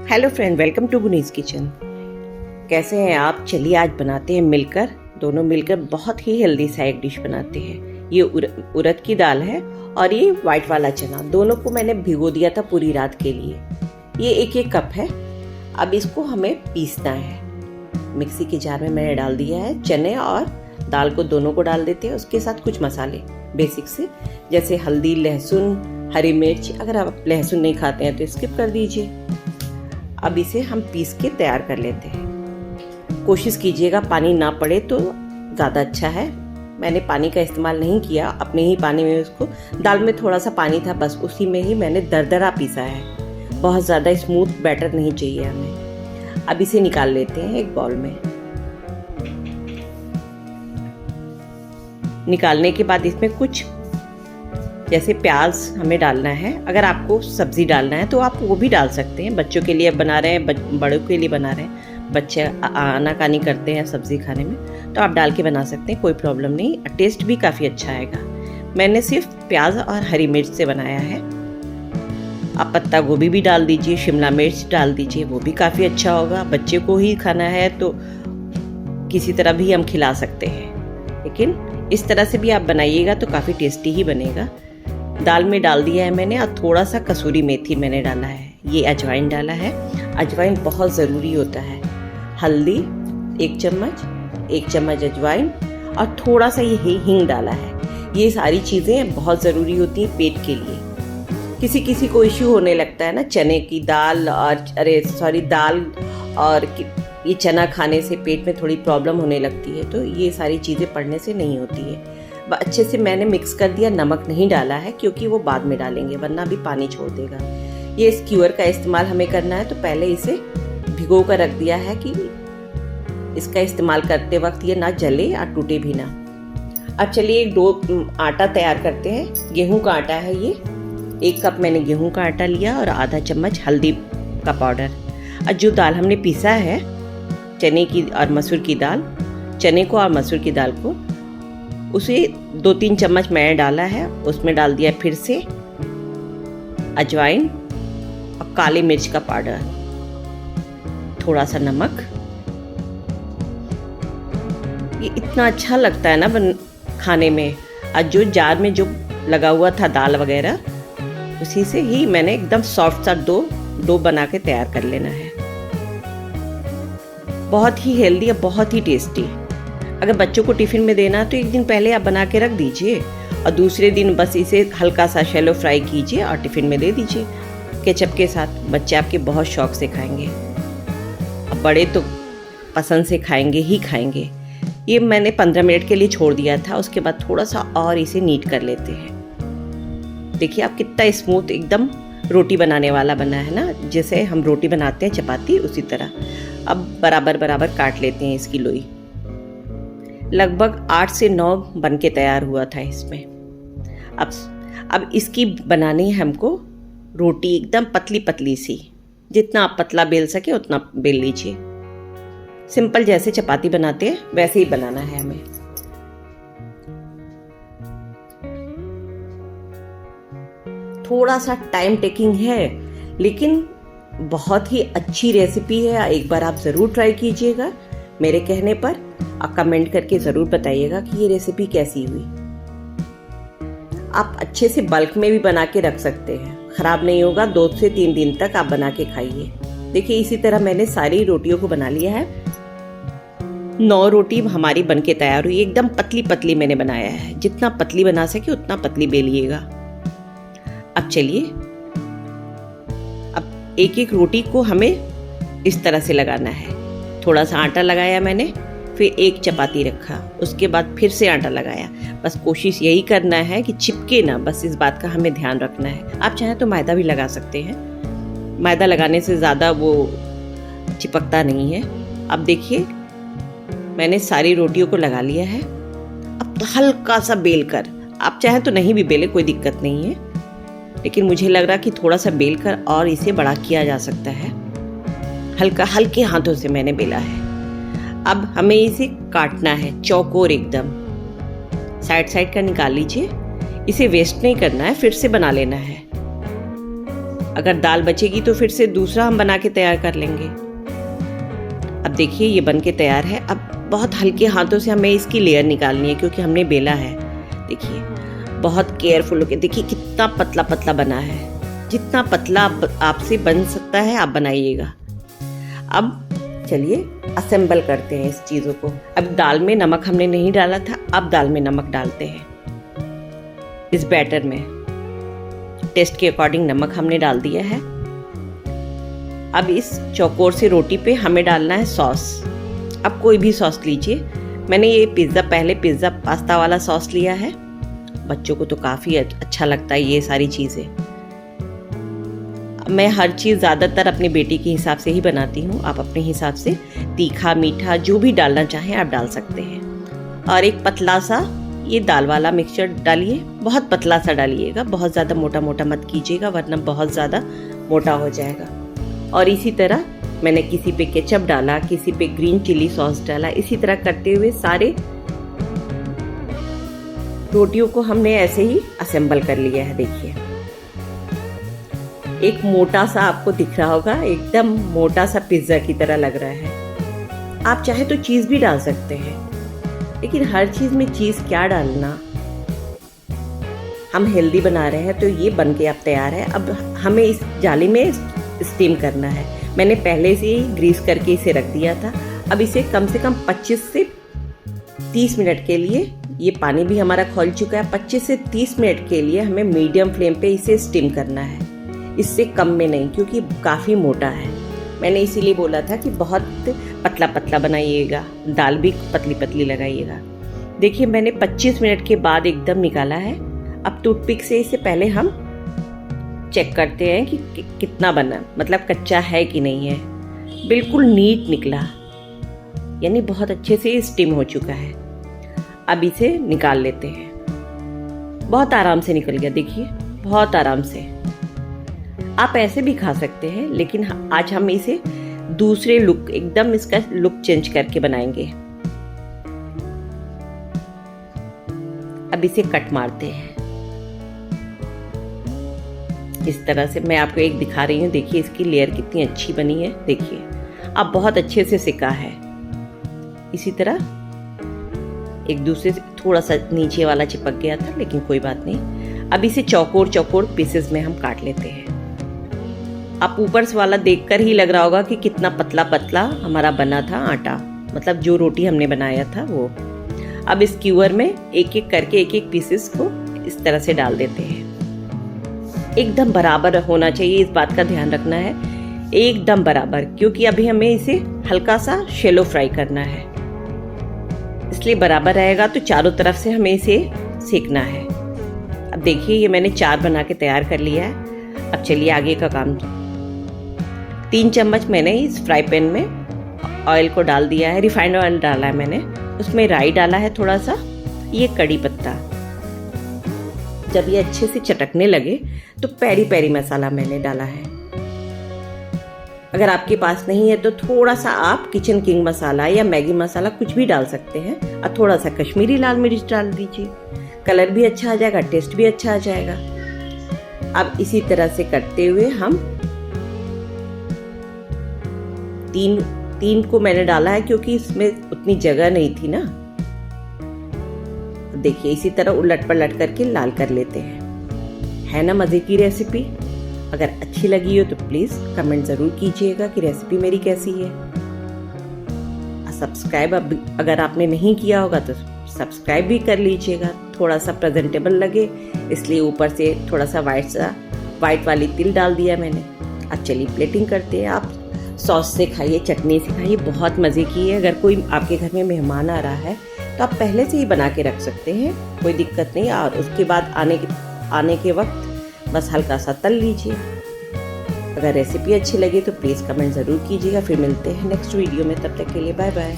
Hello friend, welcome to Guni's kitchen. कैसे हैं आप? चलिए आज बनाते हैं मिलकर, दोनों मिलकर बहुत ही हेल्दी सा एक डिश बनाते हैं। ये उड़द की दाल है और ये वाइट वाला चना, दोनों को मैंने भिगो दिया था पूरी रात के लिए। ये एक एक कप है। अब इसको हमें पीसना है। मिक्सी के जार में मैंने डाल दिया है। चने और दाल को दोनों को डाल देते हैं। उसके साथ कुछ मसाले बेसिक से, जैसे हल्दी, लहसुन, हरी मिर्च। अगर आप लहसुन नहीं खाते हैं तो स्किप कर दीजिए। अब इसे हम पीस के तैयार कर लेते हैं। कोशिश कीजिएगा पानी ना पड़े तो ज़्यादा अच्छा है। मैंने पानी का इस्तेमाल नहीं किया, अपने ही पानी में उसको, दाल में थोड़ा सा पानी था बस उसी में ही मैंने दरदरा पीसा है। बहुत ज़्यादा स्मूथ बैटर नहीं चाहिए हमें। अब इसे निकाल लेते हैं एक बाउल में। निकालने के बाद इसमें कुछ जैसे प्याज हमें डालना है। अगर आपको सब्जी डालना है तो आप वो भी डाल सकते हैं। बच्चों के लिए बना रहे हैं, बड़ों के लिए बना रहे हैं, बच्चे आनाकानी करते हैं सब्जी खाने में, तो आप डाल के बना सकते हैं, कोई प्रॉब्लम नहीं। टेस्ट भी काफ़ी अच्छा आएगा। मैंने सिर्फ प्याज और हरी मिर्च से बनाया है। आप पत्ता गोभी भी डाल दीजिए, शिमला मिर्च डाल दीजिए, वो भी काफ़ी अच्छा होगा। बच्चे को ही खाना है तो किसी तरह भी हम खिला सकते हैं, लेकिन इस तरह से भी आप बनाइएगा तो काफ़ी टेस्टी ही बनेगा। दाल में डाल दिया है मैंने और थोड़ा सा कसूरी मेथी मैंने डाला है। ये अजवाइन डाला है। अजवाइन बहुत ज़रूरी होता है। हल्दी 1 चम्मच अजवाइन और थोड़ा सा ये हींग डाला है। ये सारी चीज़ें बहुत ज़रूरी होती हैं पेट के लिए। किसी किसी को इश्यू होने लगता है ना, चने की दाल और दाल और ये चना खाने से पेट में थोड़ी प्रॉब्लम होने लगती है, तो ये सारी चीज़ें पड़ने से नहीं होती है। अच्छे से मैंने मिक्स कर दिया। नमक नहीं डाला है क्योंकि वो बाद में डालेंगे, वरना भी पानी छोड़ देगा। ये स्क्यूअर का इस्तेमाल हमें करना है, तो पहले इसे भिगो कर रख दिया है कि इसका इस्तेमाल करते वक्त ये ना जले और टूटे भी ना। अब चलिए एक डो आटा तैयार करते हैं। गेहूं का आटा है ये। 1 कप मैंने गेहूं का आटा लिया और आधा चम्मच हल्दी का पाउडर। और जो दाल हमने पीसा है, चने की और मसूर की दाल, चने को और मसूर की दाल को, उसे 2-3 चम्मच मैंने डाला है। उसमें डाल दिया फिर से अजवाइन और काली मिर्च का पाउडर, थोड़ा सा नमक। ये इतना अच्छा लगता है ना खाने में। और जो जार में जो लगा हुआ था दाल वगैरह, उसी से ही मैंने एकदम सॉफ्ट सा डो बना के तैयार कर लेना है। बहुत ही हेल्दी और बहुत ही टेस्टी। अगर बच्चों को टिफ़िन में देना है तो एक दिन पहले आप बना के रख दीजिए और दूसरे दिन बस इसे हल्का सा शैलो फ्राई कीजिए और टिफ़िन में दे दीजिए केचप के साथ। बच्चे आपके बहुत शौक से खाएंगे। अब बड़े तो पसंद से खाएंगे ही खाएंगे। ये मैंने 15 मिनट के लिए छोड़ दिया था। उसके बाद थोड़ा सा और इसे नीट कर लेते हैं। देखिए आप कितना स्मूथ एकदम रोटी बनाने वाला बना है ना, जैसे हम रोटी बनाते हैं चपाती, उसी तरह। अब बराबर बराबर काट लेते हैं इसकी लोई। लगभग 8 से 9 बन के तैयार हुआ था इसमें। अब इसकी बनानी है हमको रोटी एकदम पतली पतली सी। जितना आप पतला बेल सके उतना बेल लीजिए। सिंपल जैसे चपाती बनाते हैं वैसे ही बनाना है हमें। थोड़ा सा टाइम टेकिंग है, लेकिन बहुत ही अच्छी रेसिपी है। एक बार आप ज़रूर ट्राई कीजिएगा मेरे कहने पर। आप कमेंट करके ज़रूर बताइएगा कि ये रेसिपी कैसी हुई। आप अच्छे से बल्क में भी बना के रख सकते हैं, ख़राब नहीं होगा। 2 से 3 दिन तक आप बना के खाइए। देखिए इसी तरह मैंने सारी रोटियों को बना लिया है। 9 रोटी हमारी बन के तैयार हुई। एकदम पतली पतली मैंने बनाया है। जितना पतली बना सके उतना पतली बेलिएगा। अब चलिए, अब एक एक रोटी को हमें इस तरह से लगाना है। थोड़ा सा आटा लगाया मैंने, फिर एक चपाती रखा, उसके बाद फिर से आटा लगाया। बस कोशिश यही करना है कि चिपके ना, बस इस बात का हमें ध्यान रखना है। आप चाहें तो मैदा भी लगा सकते हैं। मैदा लगाने से ज़्यादा वो चिपकता नहीं है। अब देखिए मैंने सारी रोटियों को लगा लिया है। अब तो हल्का सा बेल कर, आप चाहें तो नहीं भी बेले, कोई दिक्कत नहीं है, लेकिन मुझे लग रहा कि थोड़ा सा बेल कर और इसे बड़ा किया जा सकता है। हल्के हाथों से मैंने बेला है। अब हमें इसे काटना है चौकोर एकदम। साइड साइड का निकाल लीजिए। इसे वेस्ट नहीं करना है, फिर से बना लेना है। अगर दाल बचेगी तो फिर से दूसरा हम बना के तैयार कर लेंगे। अब देखिए ये बन के तैयार है। अब बहुत हल्के हाथों से हमें इसकी लेयर निकालनी है क्योंकि हमने बेला है। देखिए बहुत केयरफुल होकर, देखिए कितना पतला पतला बना है। जितना पतला आपसे बन सकता है आप बनाइएगा। अब चलिए असेंबल करते हैं इस चीज़ों को। अब दाल में नमक हमने नहीं डाला था, अब दाल में नमक डालते हैं। इस बैटर में टेस्ट के अकॉर्डिंग नमक हमने डाल दिया है। अब इस चौकोर से रोटी पे हमें डालना है सॉस। अब कोई भी सॉस लीजिए। मैंने ये पहले पिज़्ज़ा पास्ता वाला सॉस लिया है। बच्चों को तो काफ़ी अच्छा लगता है ये सारी चीज़ें। मैं हर चीज़ ज़्यादातर अपनी बेटी के हिसाब से ही बनाती हूँ। आप अपने हिसाब से तीखा मीठा जो भी डालना चाहें आप डाल सकते हैं। और एक पतला सा ये दाल वाला मिक्सचर डालिए। बहुत पतला सा डालिएगा, बहुत ज़्यादा मोटा मोटा मत कीजिएगा वरना बहुत ज़्यादा मोटा हो जाएगा। और इसी तरह मैंने किसी पे केचप डाला, किसी पे ग्रीन चिली सॉस डाला। इसी तरह करते हुए सारे रोटियों को हमने ऐसे ही असेंबल कर लिया है। देखिए एक मोटा सा आपको दिख रहा होगा, एकदम मोटा सा पिज्ज़ा की तरह लग रहा है। आप चाहे तो चीज़ भी डाल सकते हैं, लेकिन हर चीज़ में चीज़ क्या डालना। हम हेल्दी बना रहे हैं तो ये बन के अब तैयार है। अब हमें इस जाली में स्टीम करना है। मैंने पहले से ही ग्रीस करके इसे रख दिया था। अब इसे कम से कम 25 से 30 मिनट के लिए, ये पानी भी हमारा खौल चुका है, 25 से 30 मिनट के लिए हमें मीडियम फ्लेम पे इसे स्टीम करना है। इससे कम में नहीं, क्योंकि काफ़ी मोटा है। मैंने इसीलिए बोला था कि बहुत पतला पतला बनाइएगा, दाल भी पतली पतली लगाइएगा। देखिए मैंने 25 मिनट के बाद एकदम निकाला है। अब टूथपिक से इसे पहले हम चेक करते हैं कि कितना बना, मतलब कच्चा है कि नहीं है। बिल्कुल नीट निकला, यानी बहुत अच्छे से स्टीम हो चुका है। अब इसे निकाल लेते हैं। बहुत आराम से निकल गया, देखिए बहुत आराम से। आप ऐसे भी खा सकते हैं, लेकिन आज हम इसे दूसरे लुक, एकदम इसका लुक चेंज करके बनाएंगे। अब इसे कट मारते हैं इस तरह से। मैं आपको एक दिखा रही हूँ, देखिए इसकी लेयर कितनी अच्छी बनी है। देखिए अब बहुत अच्छे से सिका है। इसी तरह एक दूसरे से थोड़ा सा नीचे वाला चिपक गया था, लेकिन कोई बात नहीं। अब इसे चौकोर चौकोर पीसेस में हम काट लेते हैं। आप ऊपर से वाला देखकर ही लग रहा होगा कि कितना पतला पतला हमारा बना था आटा, मतलब जो रोटी हमने बनाया था वो। अब इस स्क्यूअर में एक एक करके एक एक पीसेस को इस तरह से डाल देते हैं। एकदम बराबर होना चाहिए, इस बात का ध्यान रखना है, एकदम बराबर, क्योंकि अभी हमें इसे हल्का सा शैलो फ्राई करना है, इसलिए बराबर रहेगा। तो चारों तरफ से हमें इसे सेकना है। अब देखिए ये मैंने 4 बना के तैयार कर लिया है। अब चलिए आगे का काम। 3 चम्मच मैंने इस फ्राई पैन में ऑयल को डाल दिया है। रिफाइंड ऑयल डाला है मैंने, उसमें राई डाला है थोड़ा सा, ये कड़ी पत्ता। जब ये अच्छे से चटकने लगे तो पेरी पेरी मसाला मैंने डाला है। अगर आपके पास नहीं है तो थोड़ा सा आप किचन किंग मसाला या मैगी मसाला कुछ भी डाल सकते हैं, और थोड़ा सा कश्मीरी लाल मिर्च डाल दीजिए। कलर भी अच्छा आ जाएगा, टेस्ट भी अच्छा आ जाएगा। अब इसी तरह से करते हुए हम तीन को मैंने डाला है, क्योंकि इसमें उतनी जगह नहीं थी ना। देखिए इसी तरह उलट पलट करके लाल कर लेते हैं। है ना मज़े की रेसिपी। अगर अच्छी लगी हो तो प्लीज़ कमेंट ज़रूर कीजिएगा कि रेसिपी मेरी कैसी है। सब्सक्राइब अगर आपने नहीं किया होगा तो सब्सक्राइब भी कर लीजिएगा। थोड़ा सा प्रेजेंटेबल लगे इसलिए ऊपर से थोड़ा सा वाइट वाली तिल डाल दिया मैंने। अब चलिए प्लेटिंग करते हैं। आप सॉस से खाइए, चटनी से खाइए, बहुत मज़े की है। अगर कोई आपके घर में मेहमान आ रहा है तो आप पहले से ही बना के रख सकते हैं, कोई दिक्कत नहीं। और उसके बाद आने के वक्त बस हल्का सा तल लीजिए। अगर रेसिपी अच्छी लगी तो प्लीज़ कमेंट ज़रूर कीजिएगा। फिर मिलते हैं नेक्स्ट वीडियो में, तब तक के लिए बाय बाय।